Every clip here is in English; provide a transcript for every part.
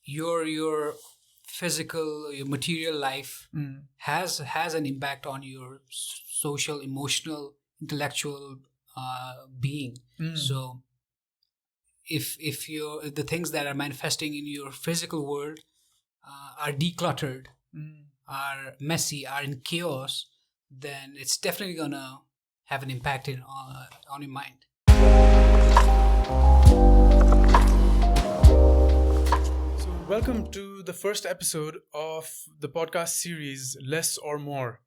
your physical, your material life has an impact on your social, emotional, intellectual being. So if the things that are manifesting in your physical world are decluttered, are messy, are in chaos, then it's definitely gonna have an impact on your mind. So, welcome to the first episode of the podcast series Less or More.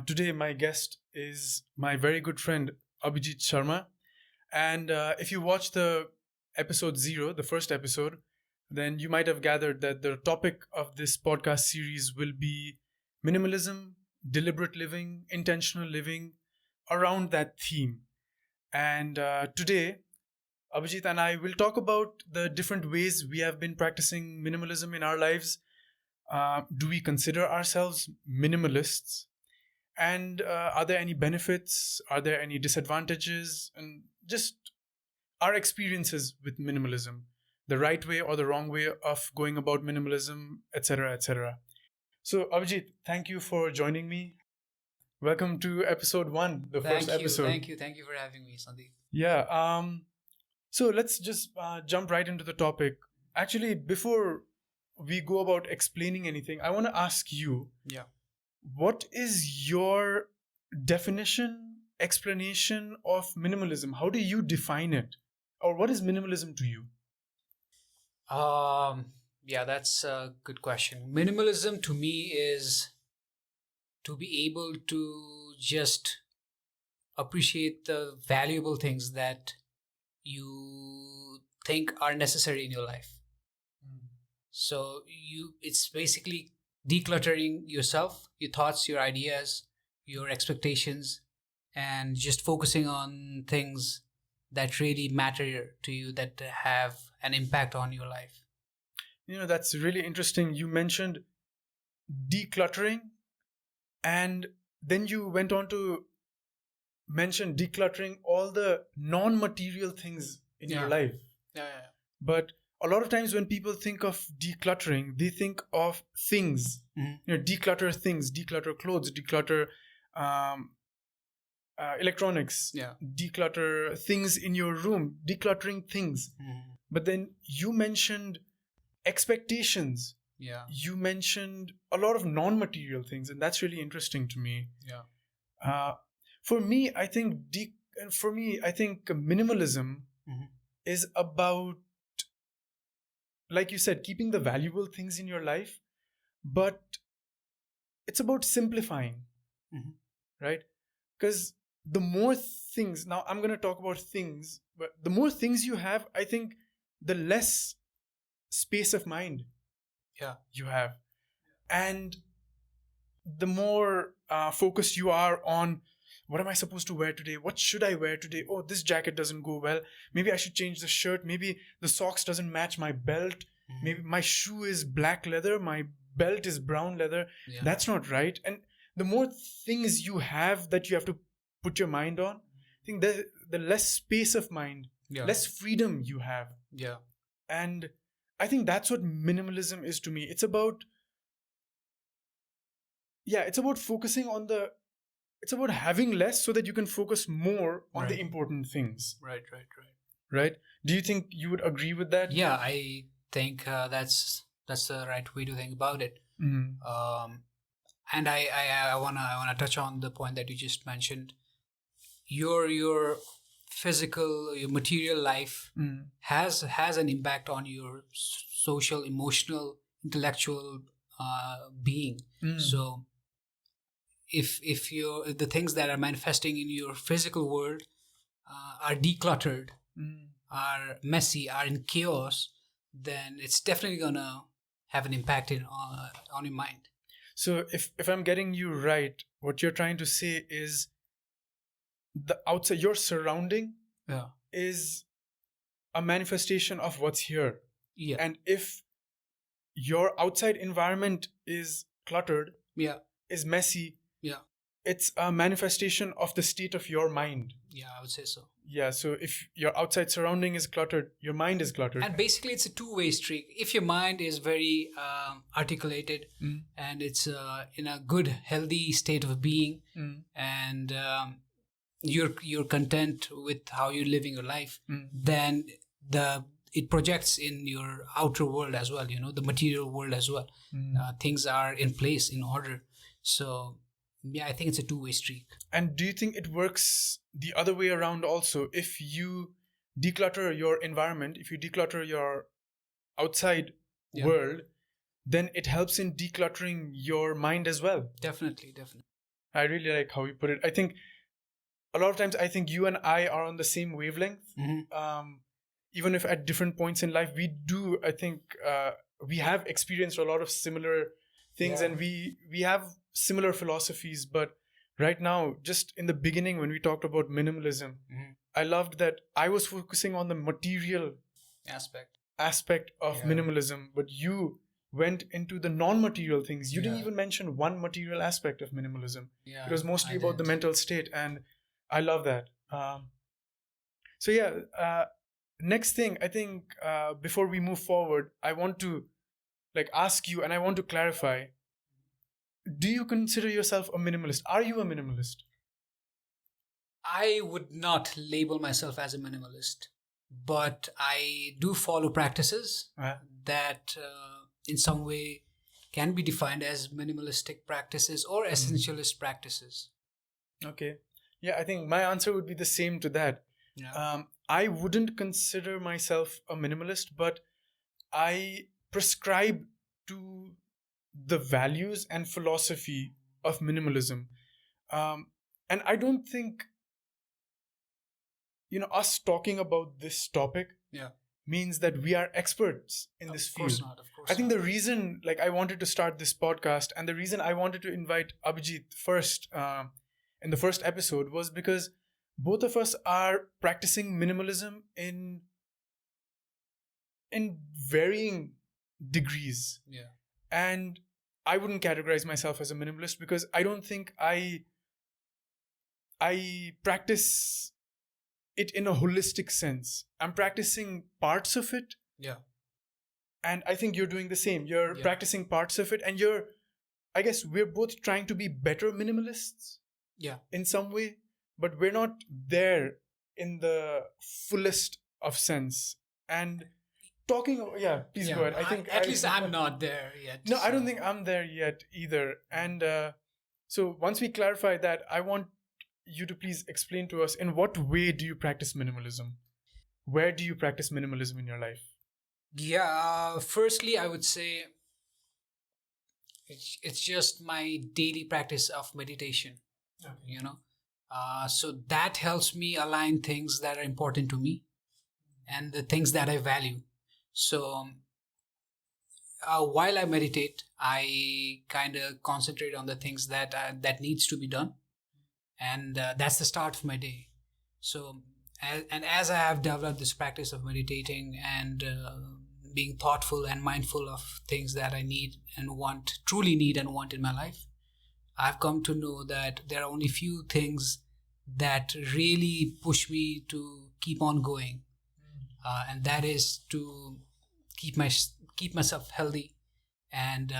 Today, my guest is my very good friend Abijit Sharma. And if you watch the episode 0, the first episode, then you might have gathered that the topic of this podcast series will be minimalism, deliberate living, intentional living, around that theme. And today, Abhijit and I will talk about the different ways we have been practicing minimalism in our lives. Do we consider ourselves minimalists? And are there any benefits? Are there any disadvantages? And just our experiences with minimalism, the right way or the wrong way of going about minimalism, etc., etc. So, Abhijit, thank you for joining me. Welcome to episode 1, the first episode. Thank you for having me, Sandeep. Yeah. So let's just jump right into the topic. Actually, before we go about explaining anything, I want to ask you, what is your definition, explanation of minimalism? How do you define it? Or what is minimalism to you? Yeah, that's a good question. Minimalism to me is to be able to just appreciate the valuable things that you think are necessary in your life. So it's basically decluttering yourself, your thoughts, your ideas, your expectations, and just focusing on things that really matter to you, that have an impact on your life. That's really interesting. You mentioned decluttering, and then you went on to mention decluttering all the non-material things in your life. Yeah. But a lot of times when people think of decluttering, they think of things. Declutter things, declutter clothes, declutter electronics, declutter things in your room, decluttering things. But then you mentioned expectations. You mentioned a lot of non-material things, and that's really interesting to me. For me, I think minimalism is about, like you said, keeping the valuable things in your life, but it's about simplifying, right? Because the more things, now I'm going to talk about things, but the more things you have, I think the less space of mind you have. And the more focused you are on, what am I supposed to wear today? What should I wear today? Oh, this jacket doesn't go well. Maybe I should change the shirt. Maybe the socks doesn't match my belt. Maybe my shoe is black leather. My belt is brown leather. That's not right. And the more things you have that you have to put your mind on, I think the less space of mind, less freedom you have. And I think that's what minimalism is to me. It's about focusing on it's about having less so that you can focus more on the important things. Right? Do you think you would agree with that? Yeah, I think that's the right way to think about it. And I wanna touch on the point that you just mentioned. Your physical, your material life has an impact on your social, emotional, intellectual being. So if the things that are manifesting in your physical world are decluttered, are messy, are in chaos, then it's definitely gonna have an impact on your mind. So if I'm getting you right, what you're trying to say is the outside, your surrounding is a manifestation of what's here. And if your outside environment is cluttered, is messy, it's a manifestation of the state of your mind. Yeah, I would say so. Yeah, so if your outside surrounding is cluttered, your mind is cluttered. And basically, it's a two-way streak. If your mind is very articulated and it's in a good, healthy state of being, and you're content with how you're living your life, then it projects in your outer world as well. The material world as well. Things are in place, in order. So yeah, I think it's a two-way streak. And do you think it works the other way around also? If you declutter your environment, if you declutter your outside world, then it helps in decluttering your mind as well. Definitely. I really like how you put it. I think a lot of times, I think you and I are on the same wavelength. Even if at different points in life, we do, I think we have experienced a lot of similar things, and we have similar philosophies. But right now, just in the beginning, when we talked about minimalism, I loved that I was focusing on the material aspect of minimalism, but you went into the non-material things. You didn't even mention one material aspect of minimalism. It was mostly about the mental state, and I love that. Next thing, I think before we move forward, I want to ask you, and I want to clarify, do you consider yourself a minimalist? Are you a minimalist? I would not label myself as a minimalist, but I do follow practices that in some way can be defined as minimalistic practices or essentialist practices. Okay. Yeah, I think my answer would be the same to that. I wouldn't consider myself a minimalist, but I prescribe to the values and philosophy of minimalism. And I don't think, us talking about this topic means that we are experts in this field. Of course I think not. the reason, I wanted to start this podcast, and the reason I wanted to invite Abijit first in the first episode was because both of us are practicing minimalism in varying degrees. And I wouldn't categorize myself as a minimalist because I don't think I practice it in a holistic sense. I'm practicing parts of it. And I think you're doing the same. You're practicing parts of it, and I guess we're both trying to be better minimalists. In some way, but we're not there in the fullest of sense. And talking, please go ahead. I think at least I'm not there yet. No, I don't think I'm there yet either. And so once we clarify that, I want you to please explain to us, in what way do you practice minimalism? Where do you practice minimalism in your life? Firstly, I would say it's just my daily practice of meditation. So that helps me align things that are important to me and the things that I value. So while I meditate, I kind of concentrate on the things that needs to be done, and that's the start of my day. So as I have developed this practice of meditating and being thoughtful and mindful of things that I truly need and want in my life, I've come to know that there are only few things that really push me to keep on going, and that is to keep myself healthy and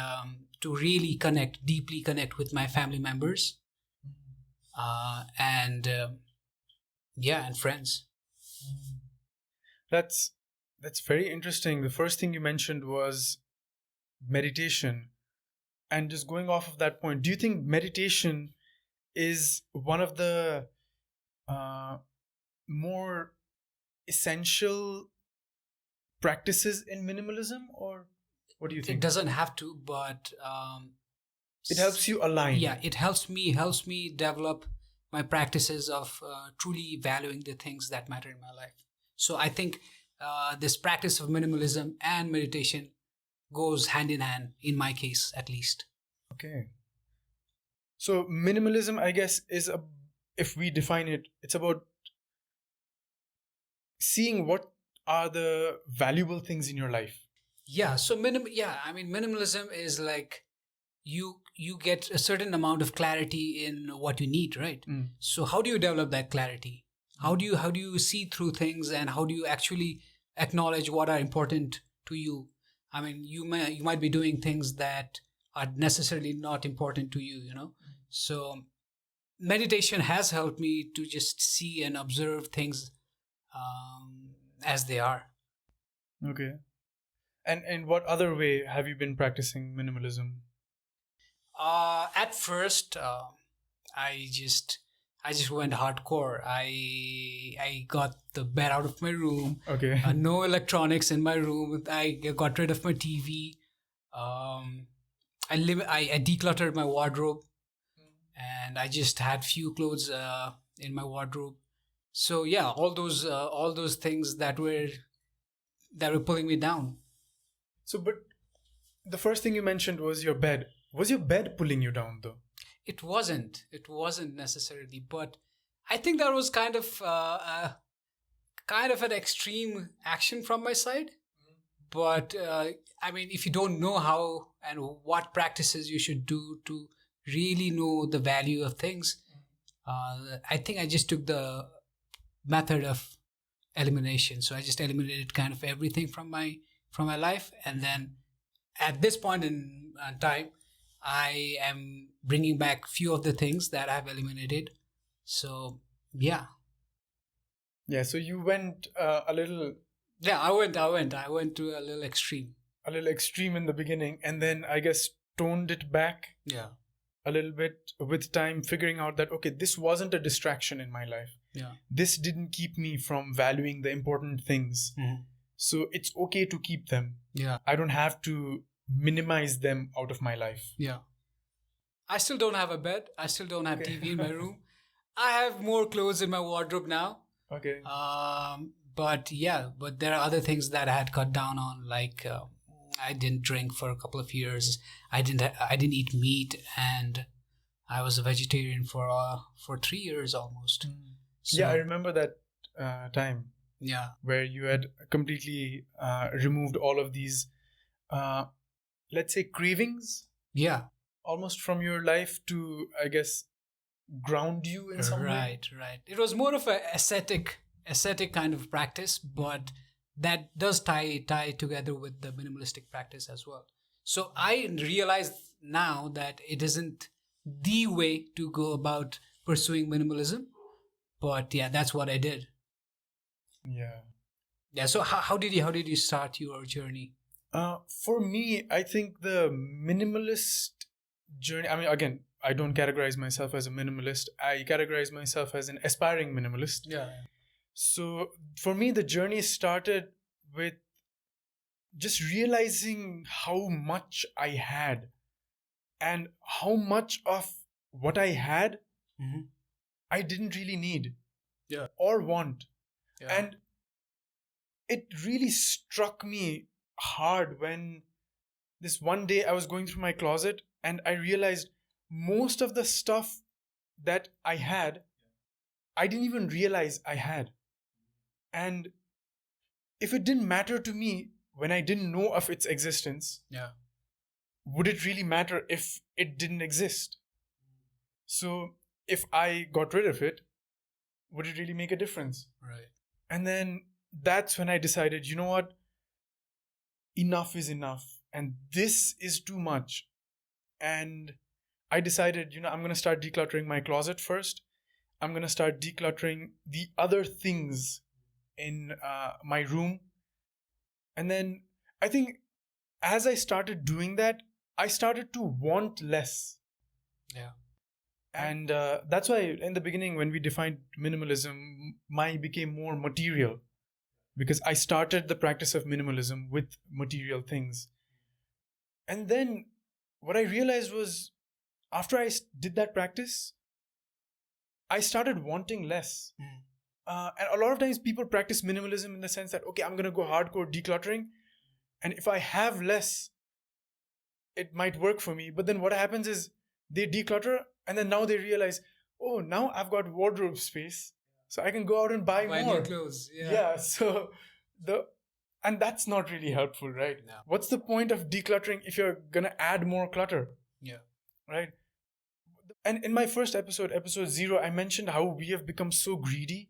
to really deeply connect with my family members, and friends. That's very interesting. The first thing you mentioned was meditation. And just going off of that point, do you think meditation is one of the more essential practices in minimalism, or what do you think? It doesn't have to, but it helps you align. Yeah, it helps me develop my practices of truly valuing the things that matter in my life. So I think this practice of minimalism and meditation goes hand in hand, in my case at least. Okay. So minimalism, I guess, if we define it, it's about seeing what are the valuable things in your life. So minimalism is like you get a certain amount of clarity in what you need, right? So how do you develop that clarity? How do you see through things, and how do you actually acknowledge what are important to you? I mean, you might be doing things that are necessarily not important to you, you know. So meditation has helped me to just see and observe things as they are. Okay. And in what other way have you been practicing minimalism? At first, I just I just went hardcore. I got the bed out of my room. Okay. No electronics in my room. I got rid of my TV. I decluttered my wardrobe, and I just had few clothes in my wardrobe. So yeah, all those things that were pulling me down. So, but the first thing you mentioned was your bed. Was your bed pulling you down, though? It wasn't. It wasn't necessarily, but I think that was kind of an extreme action from my side. But I mean, if you don't know how and what practices you should do to really know the value of things, I think I just took the method of elimination. So I just eliminated kind of everything from my life, and then at this point in time, I am bringing back few of the things that I've eliminated. So yeah, Yeah. So you went a little I went to a little extreme. in the beginning, and then I guess toned it back Yeah, a little bit with time, figuring out that okay, this wasn't a distraction in my life. yeah, This didn't keep me from valuing the important things. So it's okay to keep them. yeah, I don't have to minimize them out of my life. yeah. I still don't have a bed. I still don't have Okay. TV in my room. I have more clothes in my wardrobe now. Okay. But yeah, but there are other things that I had cut down on, like I didn't drink for a couple of years. I didn't eat meat, and I was a vegetarian for 3 years almost. So, Yeah, I remember that time yeah, where you had completely removed all of these, let's say, cravings yeah, almost from your life to, I guess, ground you in some way. right. It was more of a ascetic kind of practice, but that does tie together with the minimalistic practice as well. So I realize now that it isn't the way to go about pursuing minimalism, but yeah, that's what I did. Yeah. Yeah. So how did you start your journey? For me, I think the minimalist journey, I mean, again, I don't categorize myself as a minimalist. I categorize myself as an aspiring minimalist. Yeah. So for me, the journey started with just realizing how much I had and how much of what I had Mm-hmm. I didn't really need Yeah. or want. Yeah. And it really struck me hard when this one day I was going through my closet and I realized most of the stuff that I had, I didn't even realize I had. And if it didn't matter to me when I didn't know of its existence, Yeah. would it really matter if it didn't exist? So if I got rid of it, would it really make a difference? Right. And then that's when I decided, you know what? Enough is enough. And this is too much. And I decided, I'm going to start decluttering my closet first. I'm going to start decluttering the other things in my room. And then I think as I started doing that, I started to want less. Yeah. And that's why in the beginning, when we defined minimalism, mine became more material because I started the practice of minimalism with material things. And then what I realized was after I did that practice, I started wanting less. And a lot of times people practice minimalism in the sense that, okay, I'm going to go hardcore decluttering. And if I have less, it might work for me. But then what happens is they declutter and then now they realize, oh, now I've got wardrobe space. So I can go out and buy more new clothes. Yeah. Yeah. So and that's not really helpful, right? No. What's the point of decluttering if you're going to add more clutter? Yeah. Right? And in my first episode 0, I mentioned how we have become so greedy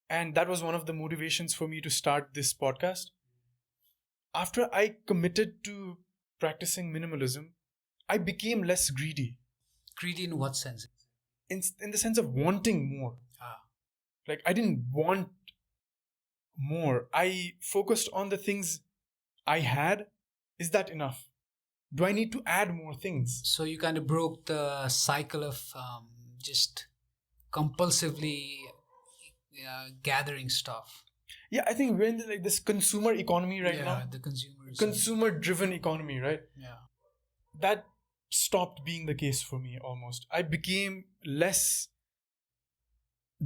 And that was one of the motivations for me to start this podcast. After I committed to practicing minimalism, I became less greedy Greedy in what sense? in the sense of wanting more. Ah, Like, I didn't want more. I focused on the things I had. Is that enough? Do I need to add more things? so you kind of broke the cycle of just compulsively gathering stuff. Yeah, I think we're in like this consumer economy right Yeah, now. the consumers. Consumer driven economy, right? Yeah. That stopped being the case for me almost. I became less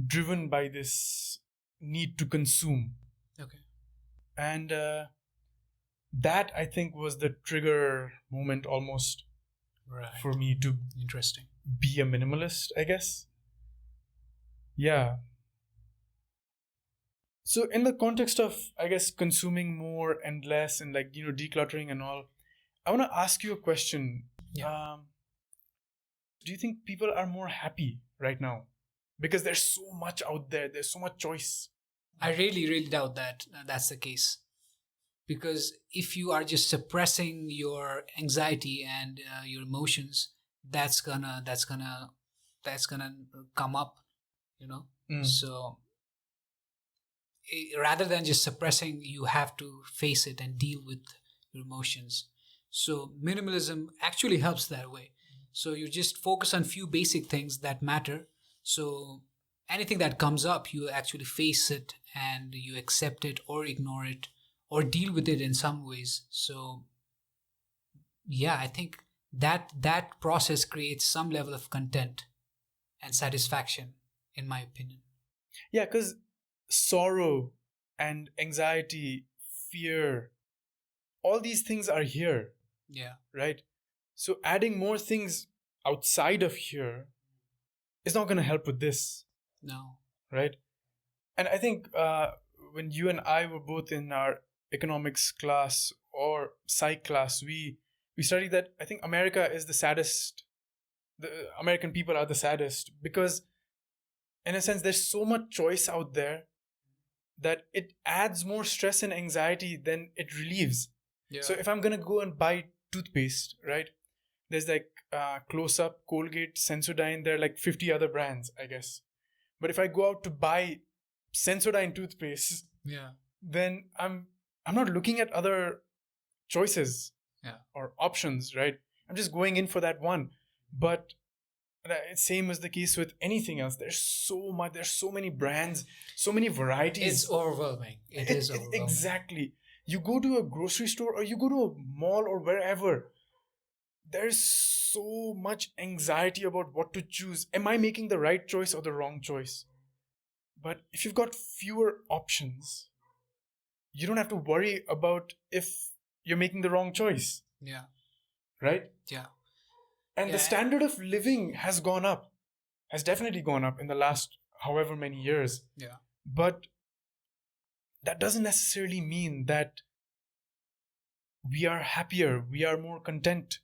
driven by this need to consume. Okay. And that, I think, was the trigger moment almost Right. for me to Interesting. be a minimalist, I guess. Yeah. So in the context of, I guess, consuming more and less and like, decluttering and all, I want to ask you a question. Yeah. Do you think people are more happy right now? Because there's so much out there. There's so much choice. I really, really doubt that that's the case. Because if you are just suppressing your anxiety and your emotions, that's gonna come up, you know. So rather than just suppressing, you have to face it and deal with your emotions. So minimalism actually helps that way. So you just focus on few basic things that matter. So anything that comes up, you actually face it and you accept it or ignore it or deal with it in some ways. So yeah, I think that process creates some level of content and satisfaction, in my opinion. Yeah, because sorrow and anxiety, fear, all these things are here, Yeah. right? So adding more things outside of here is not going to help with this, No. right? And I think when you and I were both in our economics class or psych class, we studied that I think America is the saddest. The American people are the saddest because, in a sense, there's so much choice out there that it adds more stress and anxiety than it relieves. Yeah. So if I'm gonna go and buy toothpaste, right? There's like Close Up, Colgate, Sensodyne. There are like 50 other brands, I guess. But if I go out to buy Sensodyne toothpaste, Yeah. then I'm not looking at other choices or options, right? I'm just going in for that one. But same as the case with anything else. There's so much. There's so many brands, so many varieties. It's overwhelming. It is overwhelming. Exactly. You go to a grocery store or you go to a mall or wherever. There's so much anxiety about what to choose. Am I making the right choice or the wrong choice? But if you've got fewer options, you don't have to worry about if you're making the wrong choice. Yeah. Right? Yeah. And the standard of living has gone up, has definitely gone up in the last however many years. Yeah. But that doesn't necessarily mean that we are happier, we are more content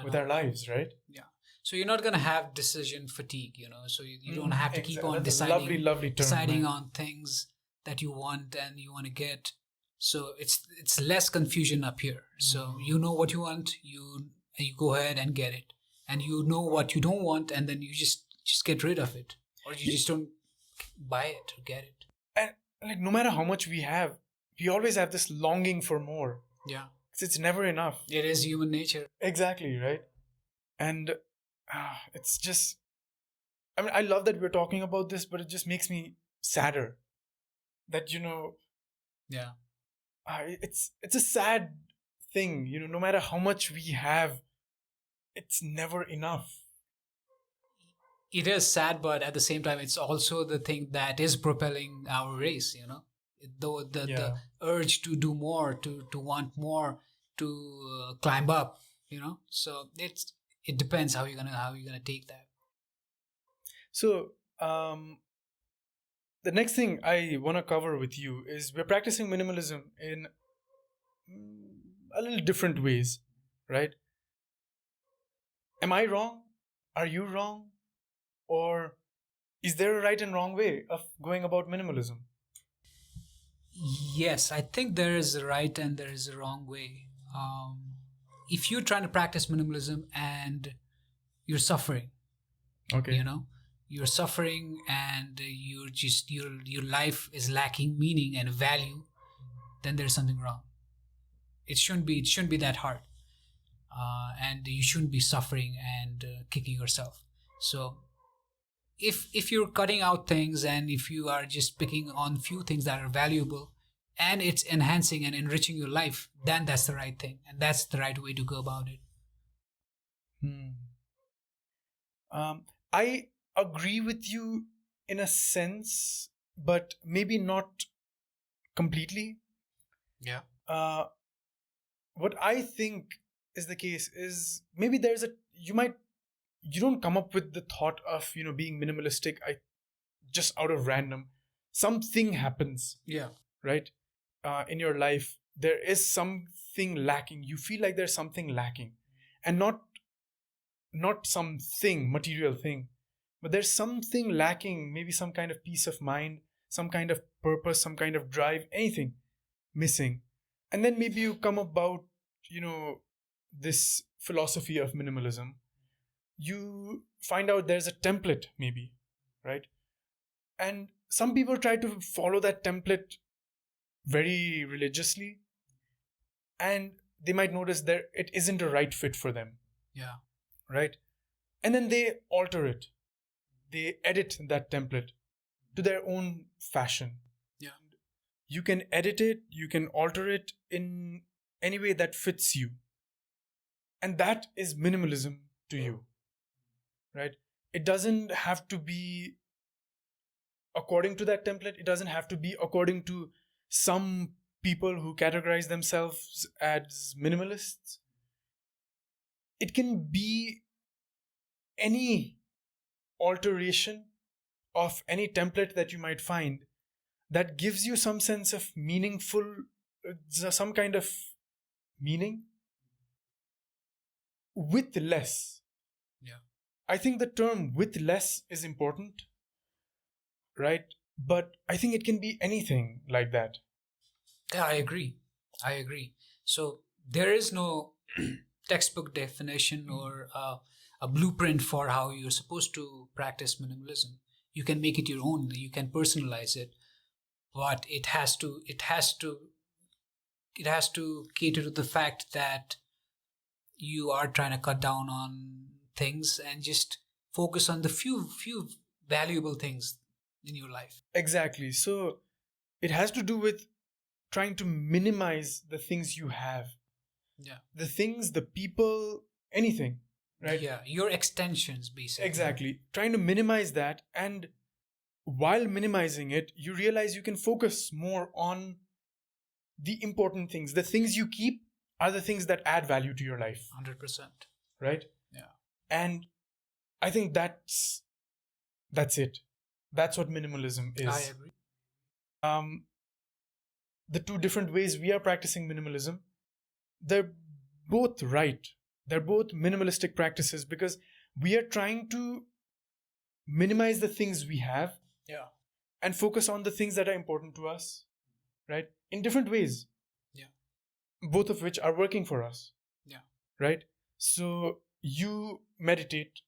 with our lives, right? Yeah. So you're not going to have decision fatigue, so you don't have to keep on deciding, lovely term, deciding on things that you want and you want to get. So it's less confusion up here. So you know what you want, you go ahead and get it, and you know what you don't want, and then you just get rid of it, or you just don't buy it or get it. And like no matter how much we have, we always have this longing for more. Yeah, it's never enough. It is human nature. Exactly, right? And it's just, I mean, I love that we're talking about this, but it just makes me sadder that yeah, it's a sad thing, no matter how much we have, it's never enough. It is sad, but at the same time, it's also the thing that is propelling our race. The urge to do more, to want more, to climb up. So it depends how you're gonna take that. So the next thing I want to cover with you is we're practicing minimalism in a little different ways, right? Am I wrong? Are you wrong? Or is there a right and wrong way of going about minimalism? Yes, I think there is a right and there is a wrong way. If you're trying to practice minimalism and you're suffering, Okay. you're suffering and you're just your life is lacking meaning and value, then there's something wrong. It shouldn't be that hard, and you shouldn't be suffering and kicking yourself. So if you're cutting out things and if you are just picking on few things that are valuable and it's enhancing and enriching your life, then that's the right thing and that's the right way to go about it. I agree with you in a sense, but maybe not completely. Yeah. What I think is the case is maybe you don't come up with the thought of being minimalistic just out of random. Something happens, Yeah. right? In your life, there is something lacking. You feel like there's something lacking, and not something material thing, but there's something lacking. Maybe some kind of peace of mind, some kind of purpose, some kind of drive, anything missing. And then maybe you come about this philosophy of minimalism. You find out there's a template, maybe, right? And some people try to follow that template very religiously, and they might notice that it isn't a right fit for them, Yeah. right? And then they alter it, they edit that template to their own fashion. Yeah. You can edit it, you can alter it in any way that fits you, and that is minimalism to you, right? It doesn't have to be according to that template. It doesn't have to be according to some people who categorize themselves as minimalists. It can be any alteration of any template that you might find that gives you some sense of some kind of meaning with less. Yeah. I think the term with less is important, right? But I think it can be anything like that. Yeah, I agree. So there is no textbook definition or a blueprint for how you're supposed to practice minimalism. You can make it your own, you can personalize it, but it has to cater to the fact that you are trying to cut down on things and just focus on the few valuable things in your life. Exactly. So it has to do with trying to minimize the things you have. Yeah. The things, the people, anything, right? Yeah, your extensions basically. Exactly. Trying to minimize that, and while minimizing it, you realize you can focus more on the important things. The things you keep are the things that add value to your life. 100%. Right? Yeah. And I think that's it. That's what minimalism is. I agree. The two different ways we are practicing minimalism, they're both right. They're both minimalistic practices because we are trying to minimize the things we have. Yeah. And focus on the things that are important to us, right? In different ways. Yeah. Both of which are working for us. Yeah. Right? So you meditate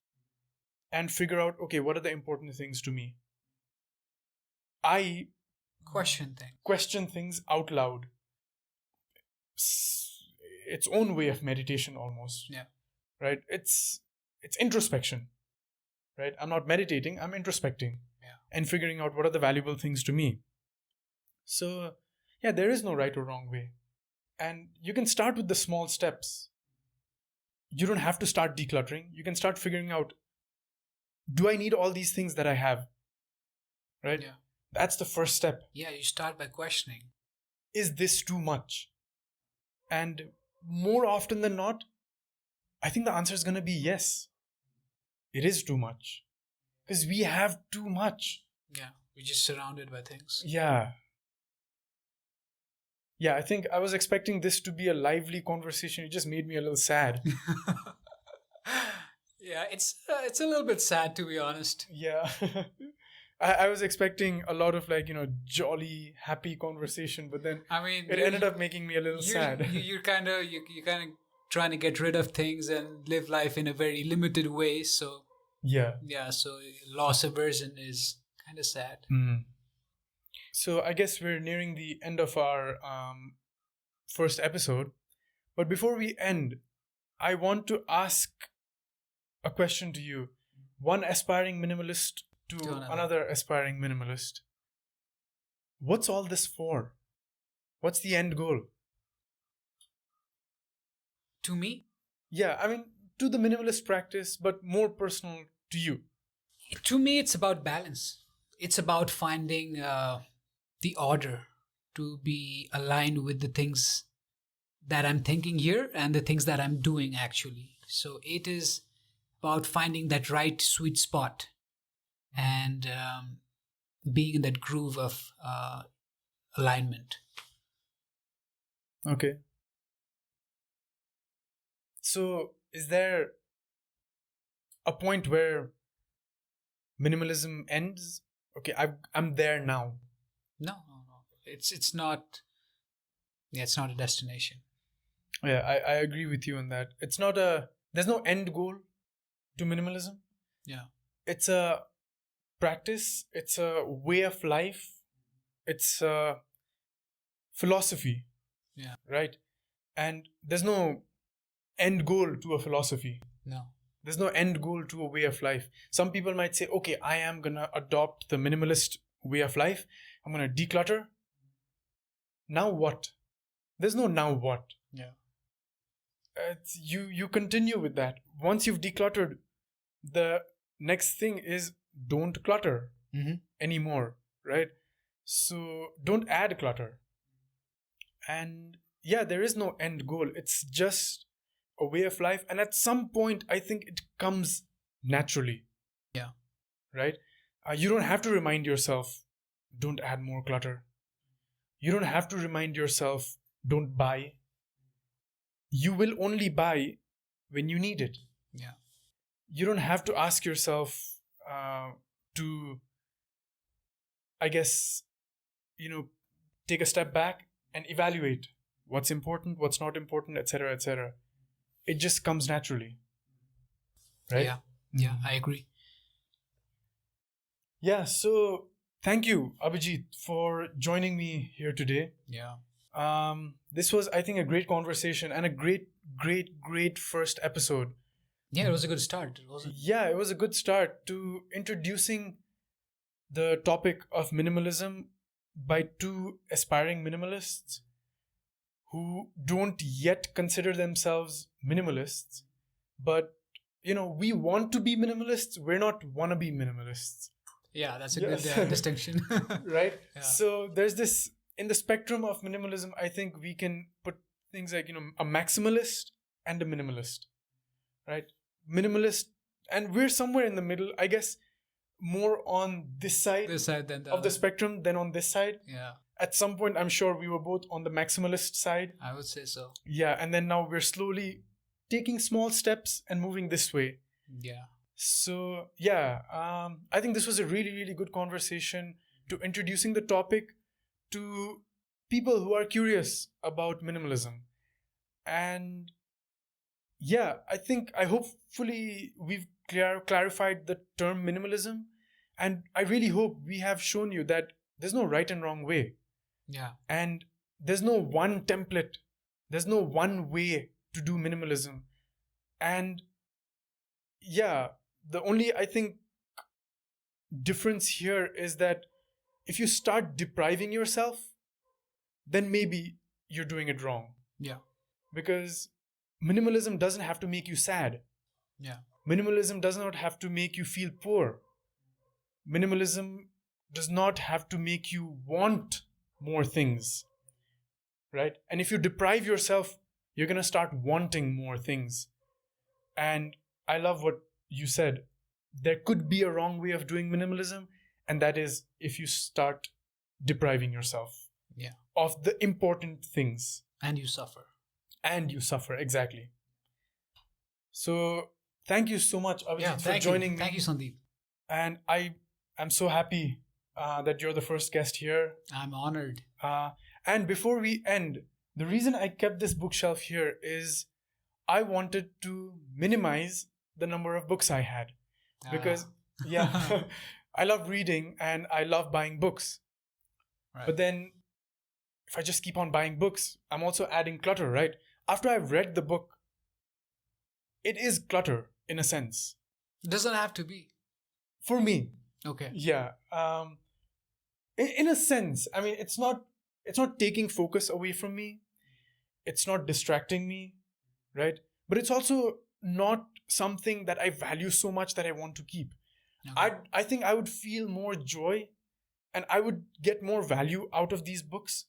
and figure out, okay, what are the important things to me? I question things out loud. Its own way of meditation almost. Yeah. Right? It's introspection. Right? I'm not meditating, I'm introspecting. Yeah. And figuring out what are the valuable things to me. So, yeah, there is no right or wrong way. And you can start with the small steps. You don't have to start decluttering. You can start figuring out, do I need all these things that I have? Right? Yeah. That's the first step. Yeah, you start by questioning. Is this too much? And more often than not, I think the answer is going to be yes. It is too much. Because we have too much. Yeah, we're just surrounded by things. Yeah. Yeah, I think I was expecting this to be a lively conversation. It just made me a little sad. Yeah, it's a little bit sad, to be honest. Yeah. I was expecting a lot of jolly, happy conversation, but then I mean, it ended up making me a little sad. You're kind of trying to get rid of things and live life in a very limited way. So Yeah. so loss aversion is kind of sad. Mm. So I guess we're nearing the end of our first episode. But before we end, I want to ask a question to you. One aspiring minimalist to another aspiring minimalist. What's all this for? What's the end goal? To me? Yeah, I mean, to the minimalist practice, but more personal to you. To me, it's about balance. It's about finding the order to be aligned with the things that I'm thinking here and the things that I'm doing actually. So it is about finding that right sweet spot and being in that groove of alignment. Okay. So is there a point where minimalism ends? Okay, I'm there now. No. It's not. Yeah, it's not a destination. Yeah, I agree with you on that. There's no end goal to minimalism. Yeah. It's a practice, it's a way of life, it's a philosophy. Yeah. Right? And there's no end goal to a philosophy. No. There's no end goal to a way of life. Some people might say, okay, I am gonna adopt the minimalist way of life. I'm gonna declutter. Now what? There's no now what. Yeah. You continue with that. Once you've decluttered, the next thing is don't clutter anymore, right? So don't add clutter. And yeah, there is no end goal. It's just a way of life. And at some point, I think it comes naturally. Yeah. Right? You don't have to remind yourself, don't add more clutter. You don't have to remind yourself, don't buy. You will only buy when you need it. Yeah. You don't have to ask yourself to, I guess, take a step back and evaluate what's important, what's not important, etc., etc. It just comes naturally. Right? Yeah, I agree. Yeah, so thank you, Abijit, for joining me here today. Yeah. This was, I think, a great conversation and a great first episode. Yeah, it was a good start. Yeah, it was a good start to introducing the topic of minimalism by two aspiring minimalists who don't yet consider themselves minimalists. But, we want to be minimalists. We're not wannabe minimalists. Yeah, that's a good distinction. Right? Yeah. So there's this, in the spectrum of minimalism, I think we can put things like, a maximalist and a minimalist. Right? Minimalist, and we're somewhere in the middle, I guess, more on this side than of the spectrum than on this side. Yeah. At some point, I'm sure we were both on the maximalist side. I would say so. Yeah, and then now we're slowly taking small steps and moving this way. Yeah. So, yeah, I think this was a really, really good conversation to introducing the topic to people who are curious about minimalism. And yeah, hopefully we've clarified the term minimalism. And I really hope we have shown you that there's no right and wrong way. Yeah. And there's no one template. There's no one way to do minimalism. And yeah, the only, I think, difference here is that if you start depriving yourself, then maybe you're doing it wrong. Yeah. Because minimalism doesn't have to make you sad. Yeah. Minimalism does not have to make you feel poor. Minimalism does not have to make you want more things. Right? And if you deprive yourself, you're going to start wanting more things. And I love what you said. There could be a wrong way of doing minimalism, and that is if you start depriving yourself of the important things. And you suffer. Exactly. So thank you so much, Abijit, for joining me. Thank you, Sandeep. And I I'm so happy that you're the first guest here. I'm honored. And before we end, the reason I kept this bookshelf here is I wanted to minimize the number of books I had. Because, yeah, I love reading and I love buying books. Right. But then if I just keep on buying books, I'm also adding clutter, right? After I've read the book, it is clutter in a sense. It doesn't have to be. For me. Okay. Yeah. In a sense, I mean, it's not taking focus away from me. It's not distracting me, right? But it's also not something that I value so much that I want to keep. Okay. I think I would feel more joy and I would get more value out of these books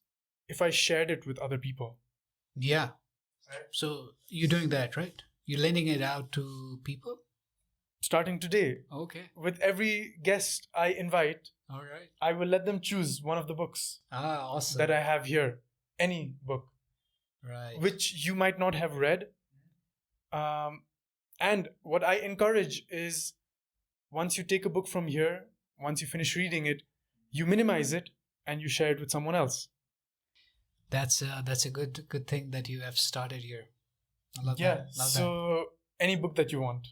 if I shared it with other people. Yeah. So you're doing that, right? You're lending it out to people? Starting today, Okay. with every guest I invite, All right. I will let them choose one of the books Awesome. that I have here. Any book, Right. which you might not have read. And what I encourage is once you take a book from here, once you finish reading it, you minimize it and you share it with someone else. That's a good thing that you have started here. I love Yeah. that. Love So any book that you want.